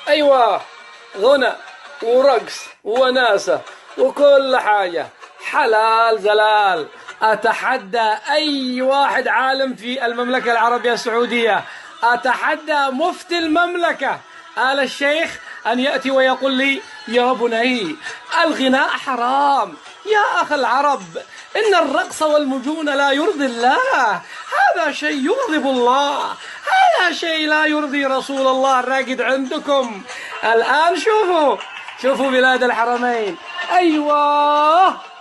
أيوة، غنى ورقص وناسة وكل حاجة حلال زلال. أتحدى أي واحد عالم في المملكة العربية السعودية، أتحدى مفتي المملكة آل الشيخ أن يأتي ويقول لي يا بني الغناء حرام. يا أخ العرب، إن الرقص والمجون لا يرضي الله، هذا شيء يغضب الله، هذا شيء لا يرضي رسول الله الراقد عندكم. الآن شوفوا بلاد الحرمين. أيوة،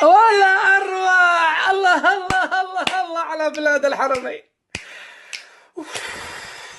ولا أروع. الله الله الله الله على بلاد الحرمين.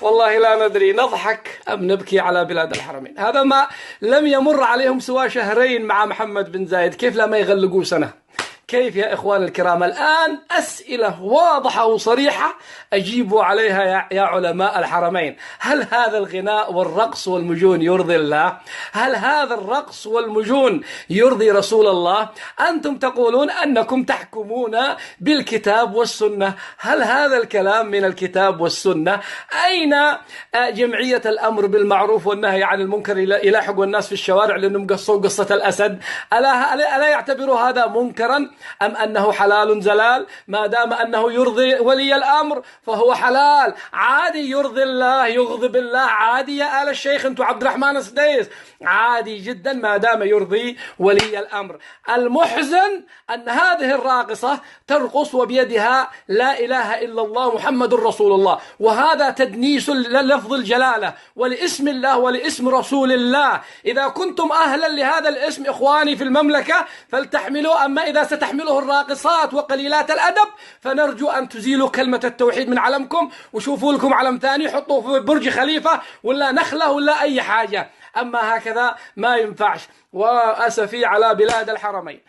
والله لا ندري نضحك أم نبكي على بلاد الحرمين. هذا ما لم يمر عليهم سوى شهرين مع محمد بن زايد، كيف لا ما يغلقوا سنة؟ كيف يا إخوان الكرام؟ الآن أسئلة واضحة وصريحة أجيبوا عليها يا علماء الحرمين. هل هذا الغناء والرقص والمجون يرضي الله؟ هل هذا الرقص والمجون يرضي رسول الله؟ أنتم تقولون أنكم تحكمون بالكتاب والسنة، هل هذا الكلام من الكتاب والسنة؟ أين جمعية الأمر بالمعروف والنهي عن المنكر يلاحقوا الناس في الشوارع لأنهم قصوا قصة الأسد؟ ألا يعتبروا هذا منكرا أم أنه حلال زلال؟ ما دام أنه يرضي ولي الأمر فهو حلال عادي. يرضي الله يغضب الله عادي يا آل الشيخ أنتم عبد الرحمن السديس، عادي جدا ما دام يرضي ولي الأمر. المحزن أن هذه الراقصة ترقص وبيدها لا إله إلا الله محمد رسول الله، وهذا تدنيس للفظ الجلالة ولاسم الله ولاسم رسول الله. إذا كنتم أهلا لهذا الاسم إخواني في المملكة فلتحملوا، أما إذا ستحمله الراقصات وقليلات الأدب فنرجو أن تزيلوا كلمة التوحيد من علمكم وشوفوا لكم علم ثاني حطوه في برج خليفة ولا نخلة ولا أي حاجة، أما هكذا ما ينفعش. وأسفي على بلاد الحرمين.